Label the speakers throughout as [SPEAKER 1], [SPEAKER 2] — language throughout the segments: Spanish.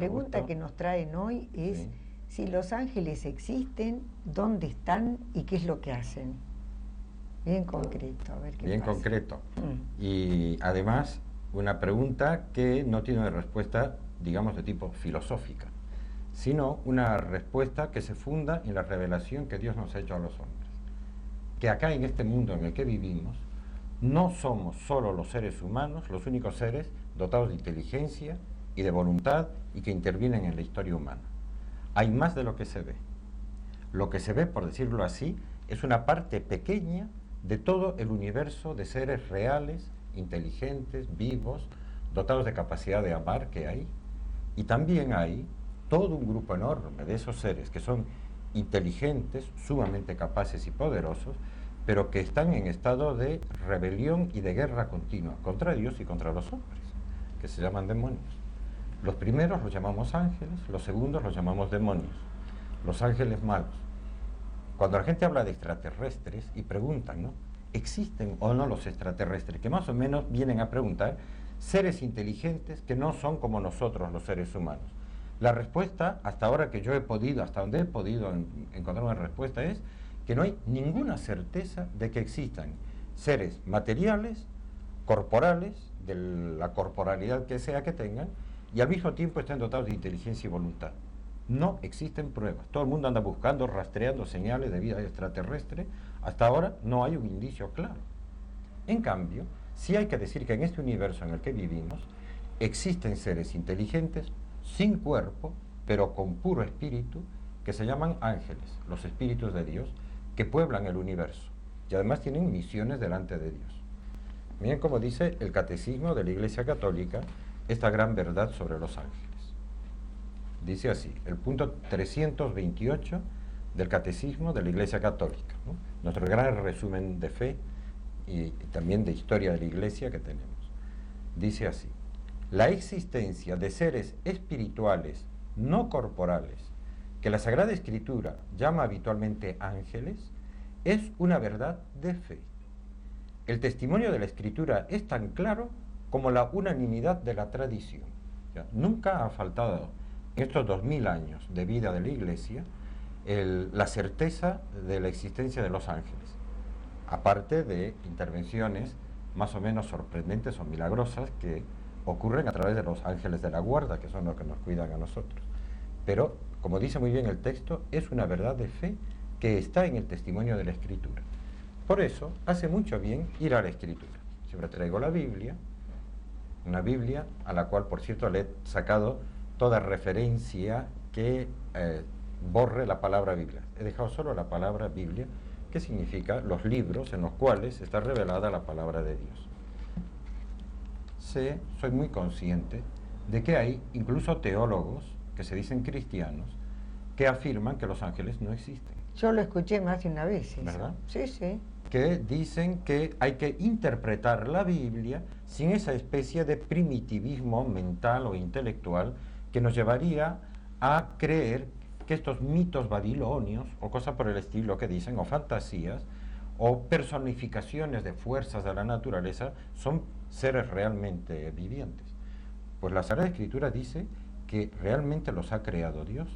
[SPEAKER 1] pregunta
[SPEAKER 2] gusto.
[SPEAKER 1] que nos traen hoy es
[SPEAKER 2] Sí.
[SPEAKER 1] si los ángeles existen, dónde están y qué es lo que hacen. Bien concreto, a ver qué
[SPEAKER 2] Bien
[SPEAKER 1] pasa.
[SPEAKER 2] concreto.
[SPEAKER 1] Mm.
[SPEAKER 2] Y además, una pregunta que no tiene una respuesta, digamos, de tipo filosófica, sino una respuesta que se funda en la revelación que Dios nos ha hecho a los hombres. Que acá en este mundo en el que vivimos, no somos solo los seres humanos, los únicos seres dotados de inteligencia y de voluntad y que intervienen en la historia humana. Hay más de lo que se ve. Lo que se ve, por decirlo así, es una parte pequeña de todo el universo de seres reales, inteligentes, vivos, dotados de capacidad de amar que hay. Y también hay todo un grupo enorme de esos seres que son inteligentes, sumamente capaces y poderosos, pero que están en estado de rebelión y de guerra continua contra Dios y contra los hombres, que se llaman demonios. Los primeros los llamamos ángeles, los segundos los llamamos demonios, los ángeles malos. Cuando la gente habla de extraterrestres y preguntan, ¿no?, ¿existen o no los extraterrestres? Que más o menos vienen a preguntar seres inteligentes que no son como nosotros los seres humanos. La respuesta, hasta ahora que yo he podido, hasta donde he podido encontrar una respuesta, es que no hay ninguna certeza de que existan seres materiales, corporales, de la corporalidad que sea que tengan, y al mismo tiempo estén dotados de inteligencia y voluntad. No existen pruebas. Todo el mundo anda buscando, rastreando señales de vida extraterrestre. Hasta ahora no hay un indicio claro. En cambio, sí hay que decir que en este universo en el que vivimos existen seres inteligentes, sin cuerpo, pero con puro espíritu, que se llaman ángeles, los espíritus de Dios, que pueblan el universo. Y además tienen misiones delante de Dios. Miren cómo dice el Catecismo de la Iglesia Católica esta gran verdad sobre los ángeles. Dice así, el punto 328 del Catecismo de la Iglesia Católica, ¿no?, nuestro gran resumen de fe y también de historia de la Iglesia que tenemos. Dice así, la existencia de seres espirituales no corporales, que la Sagrada Escritura llama habitualmente ángeles, es una verdad de fe. El testimonio de la Escritura es tan claro como la unanimidad de la tradición. ¿Ya? Nunca ha faltado en estos 2000 años de vida de la Iglesia la certeza de la existencia de los ángeles, aparte de intervenciones más o menos sorprendentes o milagrosas que ocurren a través de los ángeles de la guarda, que son los que nos cuidan a nosotros. Pero, como dice muy bien el texto, es una verdad de fe que está en el testimonio de la Escritura. Por eso, hace mucho bien ir a la Escritura. Siempre traigo la Biblia, una Biblia a la cual, por cierto, le he sacado toda referencia que borre la palabra Biblia. He dejado solo la palabra Biblia, que significa los libros en los cuales está revelada la palabra de Dios. Soy muy consciente de que hay incluso teólogos que se dicen cristianos que afirman que los ángeles no existen.
[SPEAKER 1] Yo lo escuché más de una vez eso.
[SPEAKER 2] ¿Verdad?
[SPEAKER 1] Sí, sí.
[SPEAKER 2] Que dicen que hay que interpretar la Biblia sin esa especie de primitivismo mental o intelectual que nos llevaría a creer que estos mitos babilonios o cosas por el estilo que dicen, o fantasías, o personificaciones de fuerzas de la naturaleza son seres realmente vivientes. Pues la Sagrada Escritura dice que realmente los ha creado Dios,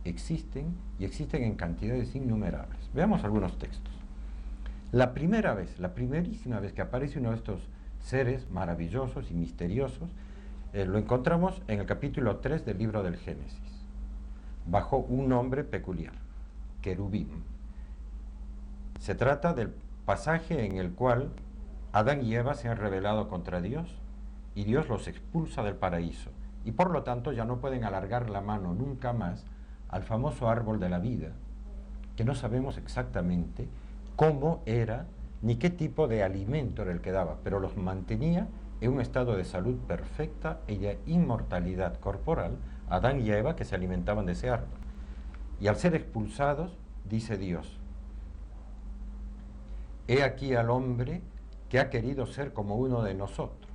[SPEAKER 2] existen y existen en cantidades innumerables. Veamos algunos textos. La primerísima vez que aparece uno de estos seres maravillosos y misteriosos, lo encontramos en el capítulo 3 del libro del Génesis, bajo un nombre peculiar, querubín. Se trata del pasaje en el cual Adán y Eva se han rebelado contra Dios y Dios los expulsa del paraíso y por lo tanto ya no pueden alargar la mano nunca más al famoso árbol de la vida, que no sabemos exactamente cómo era ni qué tipo de alimento era el que daba, pero los mantenía en un estado de salud perfecta y de inmortalidad corporal, Adán y Eva, que se alimentaban de ese árbol. Y al ser expulsados, dice Dios, he aquí al hombre que ha querido ser como uno de nosotros,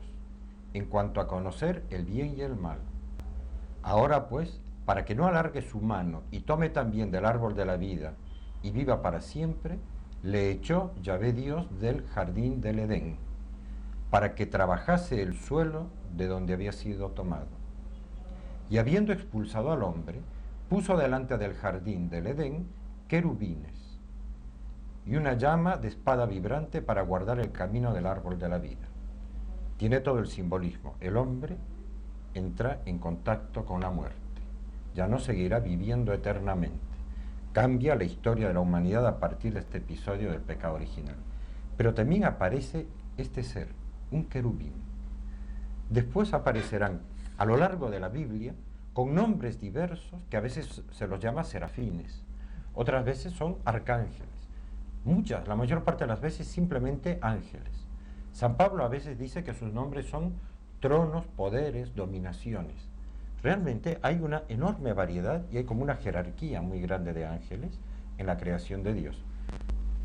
[SPEAKER 2] en cuanto a conocer el bien y el mal. Ahora pues, para que no alargue su mano y tome también del árbol de la vida y viva para siempre, le echó Yahvé Dios del jardín del Edén, para que trabajase el suelo de donde había sido tomado. Y habiendo expulsado al hombre, puso delante del jardín del Edén querubines y una llama de espada vibrante para guardar el camino del árbol de la vida. Tiene todo el simbolismo. El hombre entra en contacto con la muerte. Ya no seguirá viviendo eternamente. Cambia la historia de la humanidad a partir de este episodio del pecado original. Pero también aparece este ser, un querubín. Después aparecerán a lo largo de la Biblia con nombres diversos que a veces se los llama serafines, otras veces son arcángeles, la mayor parte de las veces simplemente ángeles. San Pablo a veces dice que sus nombres son tronos, poderes, dominaciones. Realmente hay una enorme variedad y hay como una jerarquía muy grande de ángeles en la creación de Dios.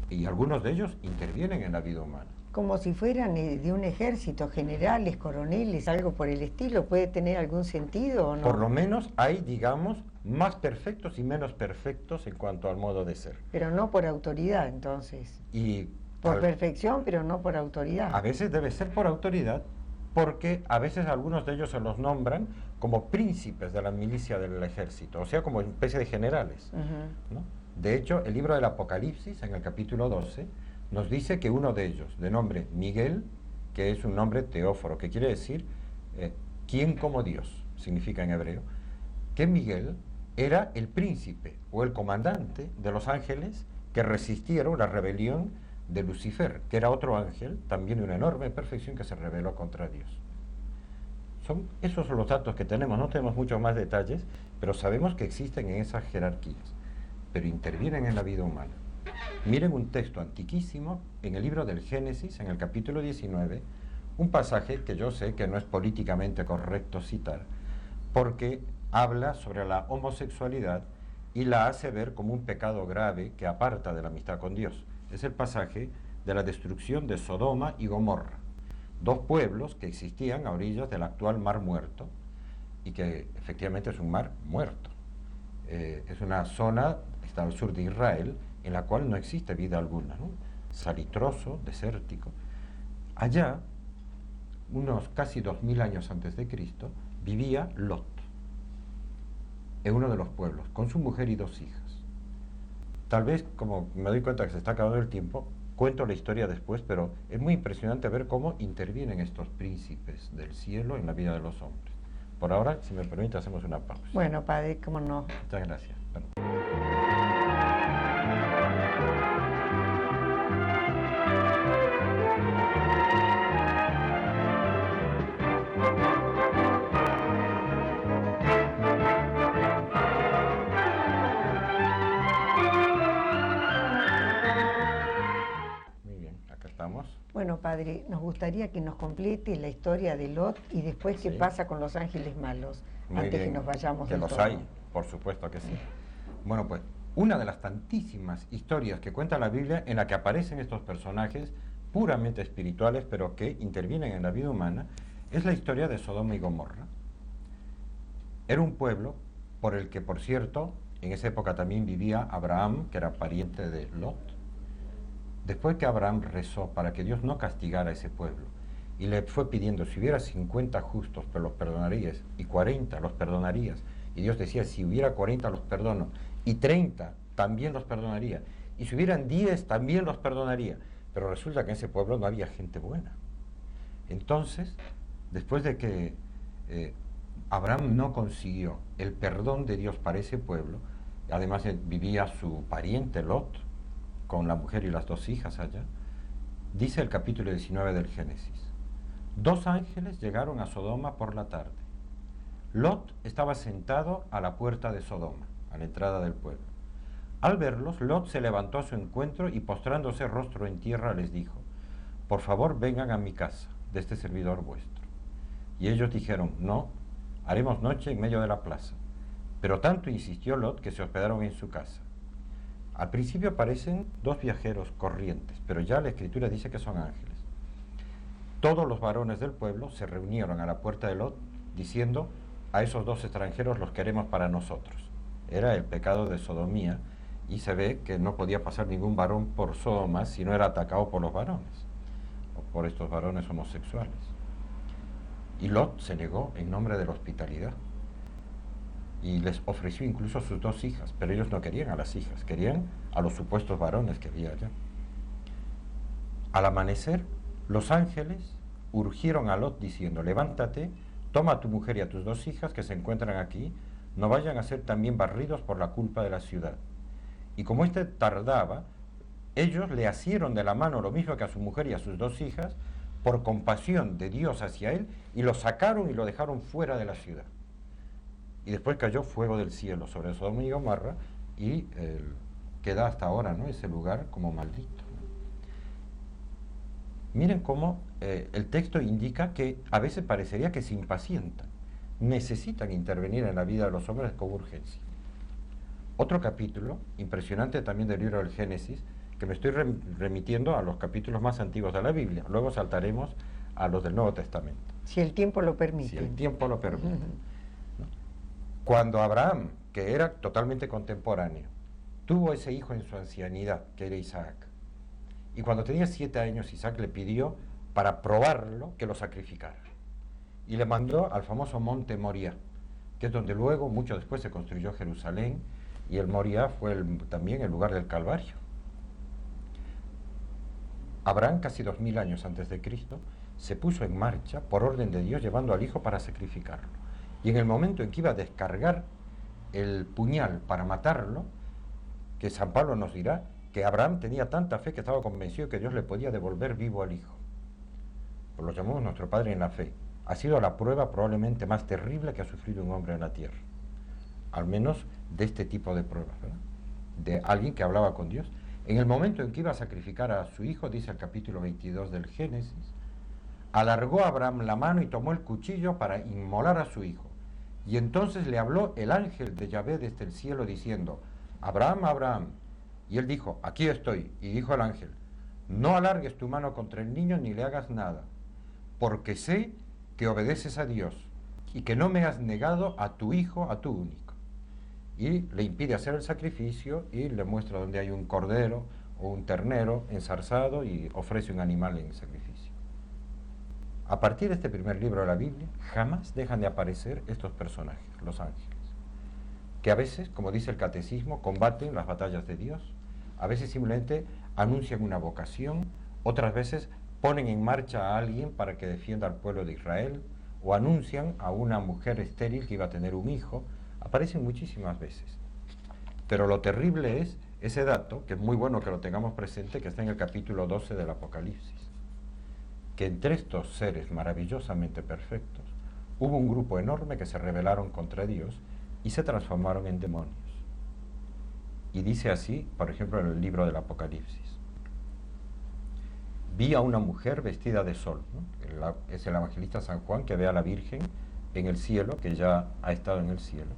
[SPEAKER 2] Y algunos de ellos intervienen en la vida humana.
[SPEAKER 1] Como si fueran de un ejército, generales, coroneles, algo por el estilo. ¿Puede tener algún sentido o no?
[SPEAKER 2] Por lo menos hay, digamos, más perfectos y menos perfectos en cuanto al modo de ser.
[SPEAKER 1] Pero no por autoridad, entonces. Por perfección, pero no por autoridad.
[SPEAKER 2] A veces debe ser por autoridad, porque a veces algunos de ellos se los nombran como príncipes de la milicia del ejército, o sea, como una especie de generales, ¿no? De hecho, el libro del Apocalipsis, en el capítulo 12, nos dice que uno de ellos, de nombre Miguel, que es un nombre teóforo, que quiere decir ¿quién como Dios? Significa en hebreo, que Miguel era el príncipe o el comandante de los ángeles que resistieron la rebelión de Lucifer, que era otro ángel, también de una enorme perfección, que se rebeló contra Dios. Esos son los datos que tenemos, no tenemos muchos más detalles, pero sabemos que existen en esas jerarquías, pero intervienen en la vida humana. Miren un texto antiquísimo en el libro del Génesis, en el capítulo 19, un pasaje que yo sé que no es políticamente correcto citar, porque habla sobre la homosexualidad y la hace ver como un pecado grave que aparta de la amistad con Dios. Es el pasaje de la destrucción de Sodoma y Gomorra, dos pueblos que existían a orillas del actual Mar Muerto, y que efectivamente es un mar muerto. Es una zona, está al sur de Israel, en la cual no existe vida alguna, ¿no? Salitroso, desértico. Allá, unos casi 2000 años antes de Cristo, vivía Lot, en uno de los pueblos, con su mujer y 2 hijas. Tal vez, como me doy cuenta que se está acabando el tiempo, cuento la historia después, pero es muy impresionante ver cómo intervienen estos príncipes del cielo en la vida de los hombres. Por ahora, si me permite, hacemos una pausa.
[SPEAKER 1] Bueno, padre, cómo no.
[SPEAKER 2] Muchas gracias. Perdón.
[SPEAKER 1] Bueno, padre, nos gustaría que nos complete la historia de Lot y después qué pasa con los ángeles malos, antes que nos vayamos del todo.
[SPEAKER 2] Que los hay, por supuesto que sí. Bueno, pues una de las tantísimas historias que cuenta la Biblia en la que aparecen estos personajes puramente espirituales, pero que intervienen en la vida humana, es la historia de Sodoma y Gomorra. Era un pueblo por el que, por cierto, en esa época también vivía Abraham, que era pariente de Lot. Después que Abraham rezó para que Dios no castigara a ese pueblo y le fue pidiendo, si hubiera 50 justos, pero los perdonarías, y 40 los perdonarías, y Dios decía, si hubiera 40 los perdono, y 30 también los perdonaría, y si hubieran 10 también los perdonaría, pero resulta que en ese pueblo no había gente buena. Entonces, después de que Abraham no consiguió el perdón de Dios para ese pueblo, además vivía su pariente Lot, con la mujer y las 2 hijas allá, dice el capítulo 19 del Génesis: 2 ángeles llegaron a Sodoma por la tarde. Lot estaba sentado a la puerta de Sodoma, a la entrada del pueblo. Al verlos, Lot se levantó a su encuentro y, postrándose rostro en tierra, les dijo: por favor, vengan a mi casa, de este servidor vuestro. Y ellos dijeron: no, haremos noche en medio de la plaza. Pero tanto insistió Lot que se hospedaron en su casa. Al principio aparecen 2 viajeros corrientes, pero ya la Escritura dice que son ángeles. Todos los varones del pueblo se reunieron a la puerta de Lot, diciendo: a esos 2 extranjeros los queremos para nosotros. Era el pecado de sodomía, y se ve que no podía pasar ningún varón por Sodoma si no era atacado por los varones, o por estos varones homosexuales. Y Lot se negó en nombre de la hospitalidad. y les ofreció incluso sus 2 hijas, pero ellos no querían a las hijas, querían a los supuestos varones que había allá. Al amanecer, los ángeles urgieron a Lot diciendo: levántate, toma a tu mujer y a tus 2 hijas que se encuentran aquí, no vayan a ser también barridos por la culpa de la ciudad. Y como éste tardaba, ellos le asieron de la mano lo mismo que a su mujer y a sus 2 hijas, por compasión de Dios hacia él, y lo sacaron y lo dejaron fuera de la ciudad. Y después cayó fuego del cielo sobre Sodoma y Gomorra, y queda hasta ahora, ¿no?, ese lugar como maldito. Miren cómo el texto indica que a veces parecería que se impacientan, necesitan intervenir en la vida de los hombres con urgencia. Otro capítulo impresionante también del libro del Génesis, que me estoy remitiendo a los capítulos más antiguos de la Biblia, luego saltaremos a los del Nuevo Testamento.
[SPEAKER 1] Si el tiempo lo permite.
[SPEAKER 2] Si el tiempo lo permite. ¿No? Cuando Abraham, que era totalmente contemporáneo, tuvo ese hijo en su ancianidad, que era Isaac, y cuando tenía 7 años, Isaac le pidió, para probarlo, que lo sacrificara. Y le mandó al famoso monte Moriah, que es donde luego, mucho después, se construyó Jerusalén, y el Moriah fue también el lugar del Calvario. Abraham, casi 2000 años antes de Cristo, se puso en marcha, por orden de Dios, llevando al hijo para sacrificarlo. Y en el momento en que iba a descargar el puñal para matarlo, que San Pablo nos dirá que Abraham tenía tanta fe que estaba convencido que Dios le podía devolver vivo al hijo. Pues lo llamamos nuestro Padre en la fe. Ha sido la prueba probablemente más terrible que ha sufrido un hombre en la tierra. Al menos de este tipo de pruebas, ¿verdad? De alguien que hablaba con Dios. En el momento en que iba a sacrificar a su hijo, dice el capítulo 22 del Génesis, alargó Abraham la mano y tomó el cuchillo para inmolar a su hijo. Y entonces le habló el ángel de Yahvé desde el cielo diciendo: Abraham, Abraham. Y él dijo: aquí estoy. Y dijo el ángel: no alargues tu mano contra el niño ni le hagas nada, porque sé que obedeces a Dios y que no me has negado a tu hijo, a tu único. Y le impide hacer el sacrificio y le muestra donde hay un cordero o un ternero enzarzado y ofrece un animal en sacrificio. A partir de este primer libro de la Biblia, jamás dejan de aparecer estos personajes, los ángeles, que a veces, como dice el catecismo, combaten las batallas de Dios, a veces simplemente anuncian una vocación, otras veces ponen en marcha a alguien para que defienda al pueblo de Israel, o anuncian a una mujer estéril que iba a tener un hijo. Aparecen muchísimas veces. Pero lo terrible es ese dato, que es muy bueno que lo tengamos presente, que está en el capítulo 12 del Apocalipsis, que entre estos seres maravillosamente perfectos hubo un grupo enorme que se rebelaron contra Dios y se transformaron en demonios. Y dice así, por ejemplo, en el libro del Apocalipsis: vi a una mujer vestida de sol, ¿no? Es el evangelista San Juan que ve a la Virgen en el cielo, que ya ha estado en el cielo,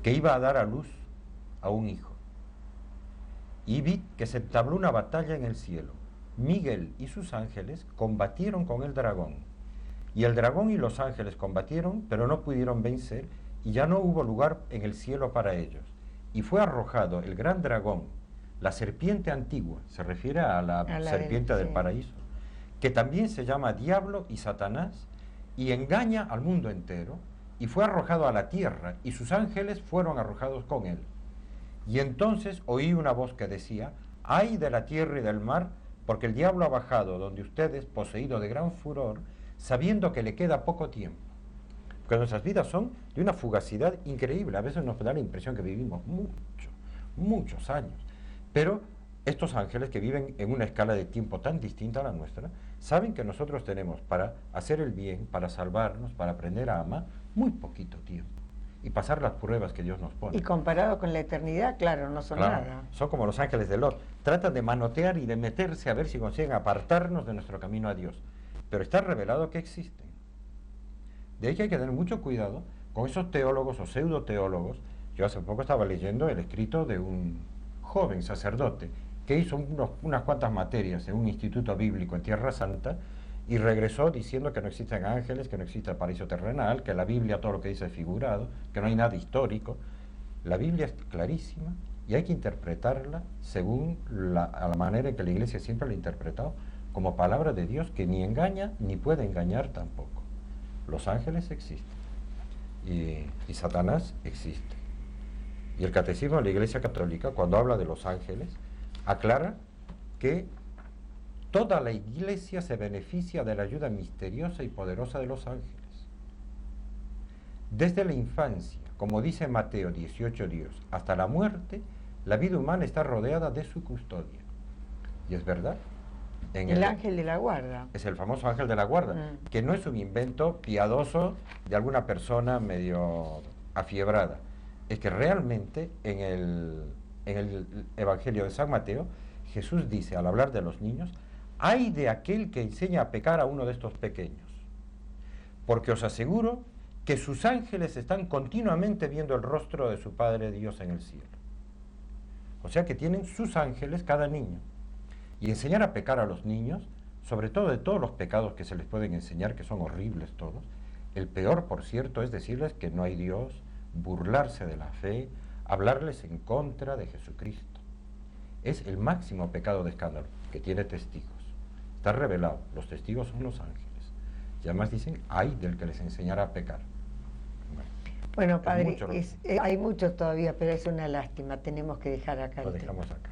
[SPEAKER 2] que iba a dar a luz a un hijo. Y vi que se entabló una batalla en el cielo. Miguel y sus ángeles combatieron con el dragón. Y el dragón y los ángeles combatieron, pero no pudieron vencer, y ya no hubo lugar en el cielo para ellos. Y fue arrojado el gran dragón, la serpiente antigua, se refiere a la serpiente del paraíso, que también se llama Diablo y Satanás, y engaña al mundo entero, y fue arrojado a la tierra, y sus ángeles fueron arrojados con él. Y entonces oí una voz que decía: ay de la tierra y del mar, porque el diablo ha bajado donde ustedes, poseído de gran furor, sabiendo que le queda poco tiempo. Porque nuestras vidas son de una fugacidad increíble. A veces nos da la impresión que vivimos muchos años. Pero estos ángeles, que viven en una escala de tiempo tan distinta a la nuestra, saben que nosotros tenemos para hacer el bien, para salvarnos, para aprender a amar, muy poquito tiempo. Y pasar las pruebas que Dios nos pone.
[SPEAKER 1] Y comparado con la eternidad, claro, no son nada.
[SPEAKER 2] Son como los ángeles de Lot. Tratan de manotear y de meterse a ver si consiguen apartarnos de nuestro camino a Dios. Pero está revelado que existen. De ahí que hay que tener mucho cuidado con esos teólogos o pseudoteólogos. Yo hace poco estaba leyendo el escrito de un joven sacerdote que hizo unas cuantas materias en un instituto bíblico en Tierra Santa y regresó diciendo que no existen ángeles, que no existe el paraíso terrenal, que la Biblia todo lo que dice es figurado, que no hay nada histórico. La Biblia es clarísima y hay que interpretarla según a la manera en que la Iglesia siempre la ha interpretado, como palabra de Dios que ni engaña ni puede engañar tampoco. Los ángeles existen. y Satanás existe. Y el Catecismo de la Iglesia Católica, cuando habla de los ángeles, aclara que toda la Iglesia se beneficia de la ayuda misteriosa y poderosa de los ángeles. Desde la infancia, como dice Mateo 18:10, hasta la muerte, la vida humana está rodeada de su custodia. Y es verdad.
[SPEAKER 1] El ángel de la guarda.
[SPEAKER 2] Es el famoso ángel de la guarda, que no es un invento piadoso de alguna persona medio afiebrada. Es que realmente en el Evangelio de San Mateo, Jesús dice, al hablar de los niños, ¡ay de aquel que enseña a pecar a uno de estos pequeños! Porque os aseguro que sus ángeles están continuamente viendo el rostro de su Padre Dios en el cielo. O sea que tienen sus ángeles cada niño. Y enseñar a pecar a los niños, sobre todo de todos los pecados que se les pueden enseñar, que son horribles todos, el peor, por cierto, es decirles que no hay Dios, burlarse de la fe, hablarles en contra de Jesucristo. Es el máximo pecado de escándalo, que tiene testigos. Está revelado, los testigos son los ángeles. Y además dicen, ay del que les enseñara a pecar.
[SPEAKER 1] Bueno, padre, hay muchos todavía, pero es una lástima, tenemos que dejar acá.
[SPEAKER 2] Lo dejamos acá.